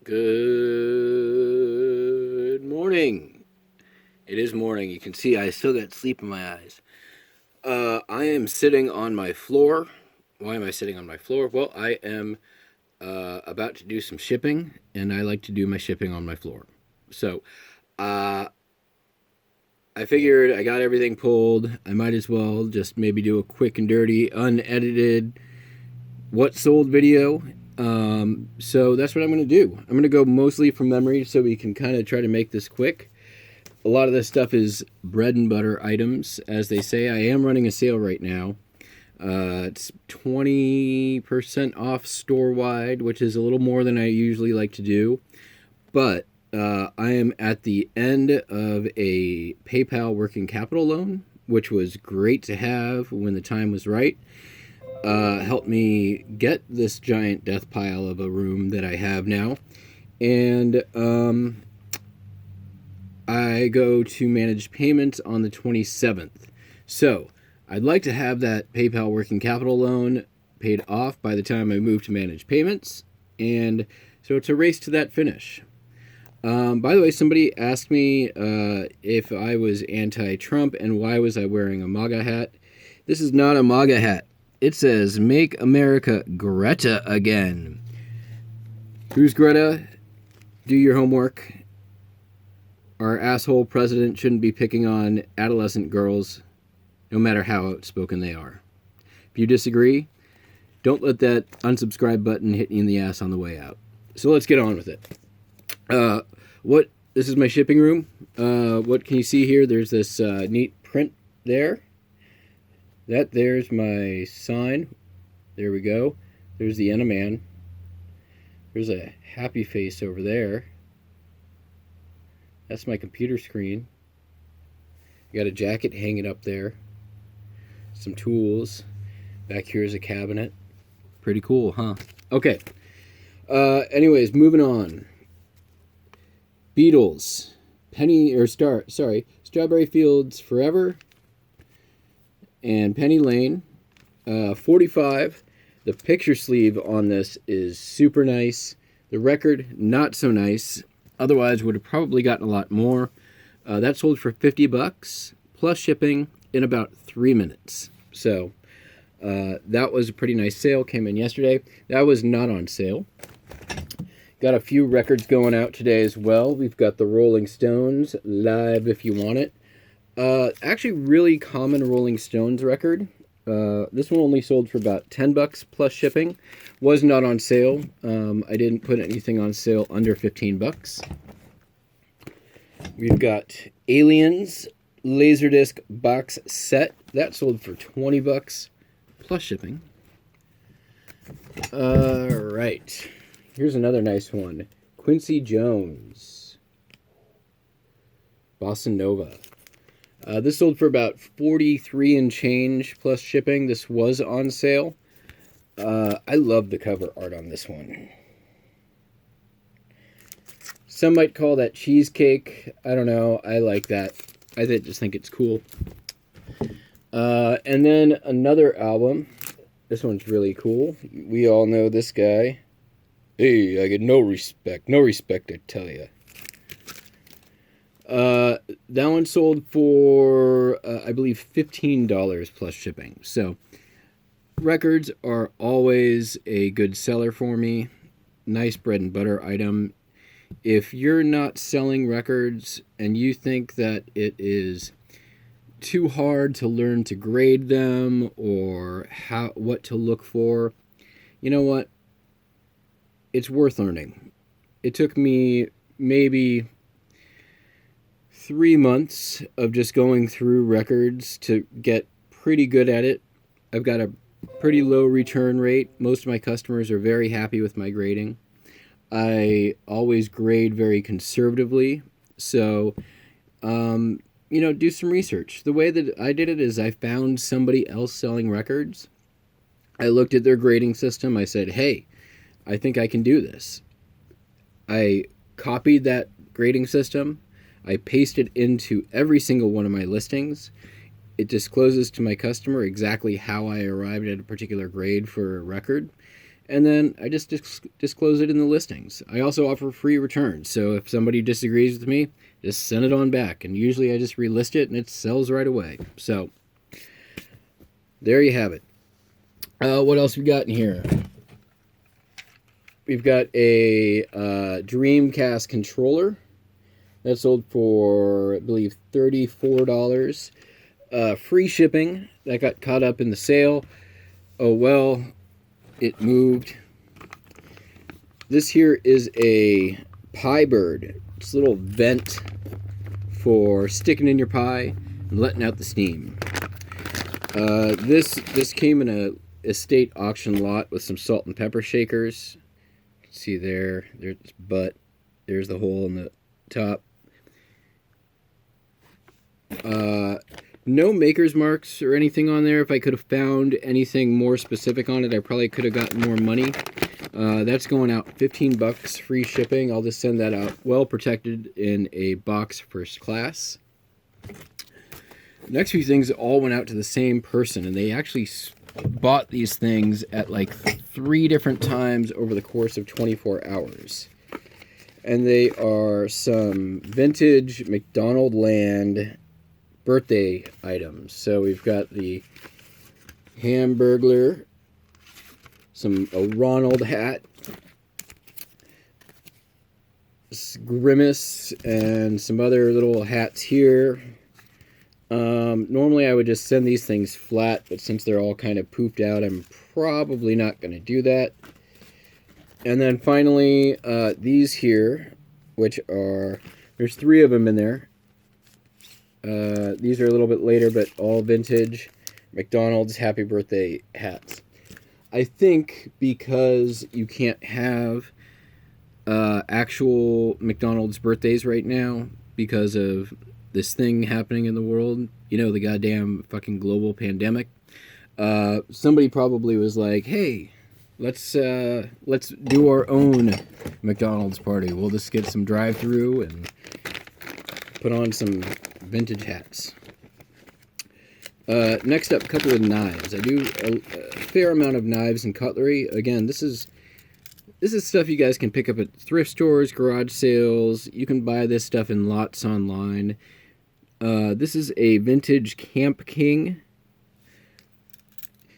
Good morning. It is morning. You can see I still got sleep in my eyes. I am sitting on my floor. Why am I sitting on my floor? Well, I am about to do some shipping, and I like to do my shipping on my floor. So, I figured I got everything pulled. I might as well just maybe do a quick and dirty, unedited, what sold video. So that's what I'm going to do. I'm going to go mostly from memory so we can kind of try to make this quick. A lot of this stuff is bread and butter items, as they say. I am running a sale right now. It's 20% off store-wide, which is a little more than I usually like to do. But I am at the end of a PayPal working capital loan, which was great to have when the time was right. Helped me get this giant death pile of a room that I have now. And I go to manage payments on the 27th. So I'd like to have that PayPal working capital loan paid off by the time I move to manage payments. And so it's a race to that finish. By the way, somebody asked me if I was anti-Trump and why was I wearing a MAGA hat. This is not a MAGA hat. It says, "Make America Greta Again." Who's Greta? Do your homework. Our asshole president shouldn't be picking on adolescent girls, no matter how outspoken they are. If you disagree, don't let that unsubscribe button hit you in the ass on the way out. So let's get on with it. This is my shipping room. What can you see here? There's this neat print there. There's my sign. There we go. There's the Enema Man. There's a happy face over there. That's my computer screen. Got a jacket hanging up there. Some tools. Back here is a cabinet. Pretty cool, huh? Okay. Anyways, moving on. Beatles. Strawberry Fields Forever. And Penny Lane, 45. The picture sleeve on this is super nice. The record, not so nice. Otherwise, would have probably gotten a lot more. That sold for $50 plus shipping in about 3 minutes. So that was a pretty nice sale. Came in yesterday. That was not on sale. Got a few records going out today as well. We've got the Rolling Stones, Live If You Want It. Actually, really common Rolling Stones record. This one only sold for about $10 plus shipping. Was not on sale. I didn't put anything on sale under $15. We've got Aliens Laserdisc box set. That sold for $20 plus shipping. Alright. Here's another nice one. Quincy Jones. Bossa Nova. This sold for about $43 and change plus shipping. This was on sale. I love the cover art on this one. Some might call that cheesecake. I don't know. I like that. I just think it's cool. And then another album. This one's really cool. We all know this guy. Hey, I get no respect. No respect, I tell ya. That one sold for, I believe, $15 plus shipping. So, records are always a good seller for me. Nice bread and butter item. If you're not selling records and you think that it is too hard to learn to grade them or what to look for, you know what? It's worth learning. It took me maybe 3 months of just going through records to get pretty good at it. I've got a pretty low return rate. Most of my customers are very happy with my grading. I always grade very conservatively. So, do some research. The way that I did it is I found somebody else selling records. I looked at their grading system. I said, hey, I think I can do this. I copied that grading system. I paste it into every single one of my listings. It discloses to my customer exactly how I arrived at a particular grade for a record. and then I just disclose it in the listings. I also offer free returns, so if somebody disagrees with me, just send it on back, and usually I just relist it and it sells right away. So there you have it. What else we got in here? We've got a Dreamcast controller that sold for, I believe, $34. Free shipping. That got caught up in the sale. Oh well, it moved. This here is a Pie Bird. It's a little vent for sticking in your pie and letting out the steam. This came in a estate auction lot with some salt and pepper shakers. See there's butt. There's the hole in the top. No maker's marks or anything on there. If I could have found anything more specific on it, I probably could have gotten more money. That's going out $15, free shipping. I'll just send that out well protected in a box first class. Next few things all went out to the same person, and they actually bought these things at like 3 different times over the course of 24 hours. And they are some vintage McDonald Land birthday items. So we've got the Hamburglar, a Ronald hat, Grimace, and some other little hats here. Normally I would just send these things flat, but since they're all kind of poofed out, I'm probably not going to do that. And then finally, these here, which are, there's 3 of them in there. These are a little bit later, but all vintage McDonald's Happy Birthday hats. I think because you can't have actual McDonald's birthdays right now because of this thing happening in the world, you know, the goddamn fucking global pandemic. Somebody probably was like, hey, let's do our own McDonald's party. We'll just get some drive-through and put on some vintage hats. Next up, a couple of knives. I do a fair amount of knives and cutlery. Again, this is stuff you guys can pick up at thrift stores, garage sales. You can buy this stuff in lots online. This is a vintage Camp King.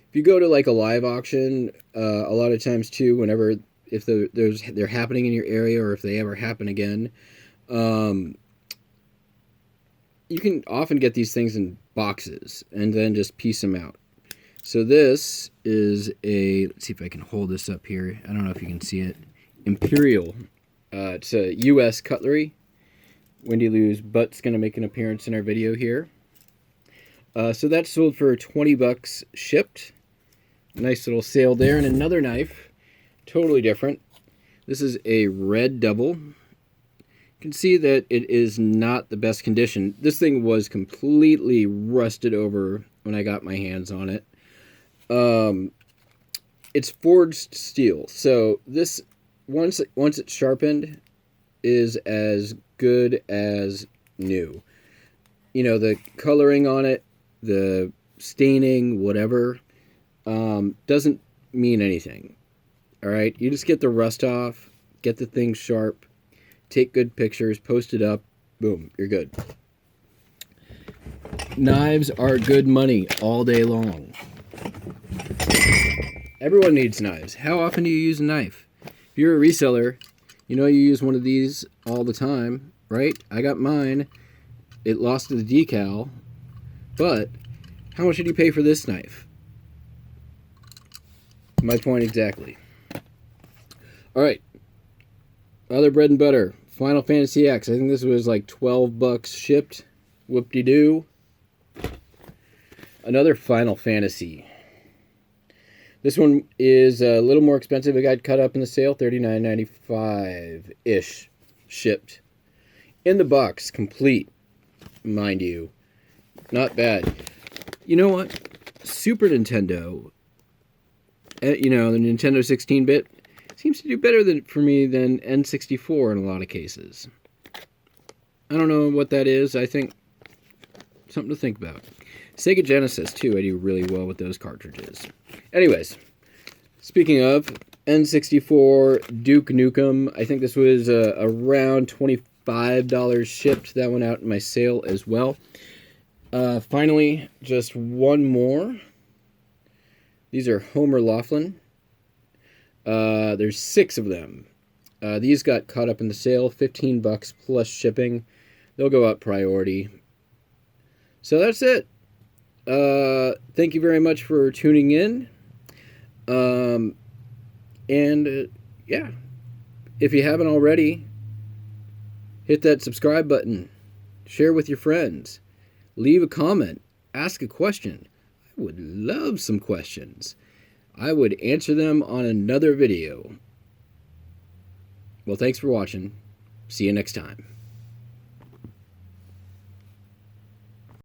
If you go to like a live auction, a lot of times too, whenever if they're happening in your area or if they ever happen again, you can often get these things in boxes and then just piece them out. So this is let's see if I can hold this up here. I don't know if you can see it. Imperial. It's a U.S. cutlery. Wendy Lou's butt's going to make an appearance in our video here. So that's sold for $20 shipped. Nice little sale there. And another knife, totally different. This is a red double. You can see that it is not the best condition. This thing was completely rusted over when I got my hands on it. It's forged steel, so this once it's sharpened is as good as new. You know, the coloring on it, the staining, whatever, doesn't mean anything. All right, you just get the rust off, get the thing sharp, take good pictures, post it up, boom, you're good. Knives are good money all day long. Everyone needs knives. How often do you use a knife? If you're a reseller, you know you use one of these all the time, right? I got mine. It lost the decal, but how much did you pay for this knife? My point exactly. All right. Other bread and butter. Final Fantasy X. I think this was like $12 shipped. Whoop-de-doo. Another Final Fantasy. This one is a little more expensive. It got cut up in the sale, $39.95-ish shipped. In the box, complete, mind you. Not bad. You know what? Super Nintendo, you know, the Nintendo 16-bit, seems to do better for me than N64 in a lot of cases. I don't know what that is. I think something to think about. Sega Genesis, too. I do really well with those cartridges. Anyways, speaking of, N64 Duke Nukem. I think this was around $25 shipped. That went out in my sale as well. Finally, just one more. These are Homer Laughlin. There's 6 of them. These got caught up in the sale, $15 plus shipping. They'll go out priority. So that's it. Thank you very much for tuning in. Yeah, if you haven't already, hit that subscribe button, share with your friends, leave a comment, ask a question. I would love some questions. I would answer them on another video. Well, thanks for watching. See you next time.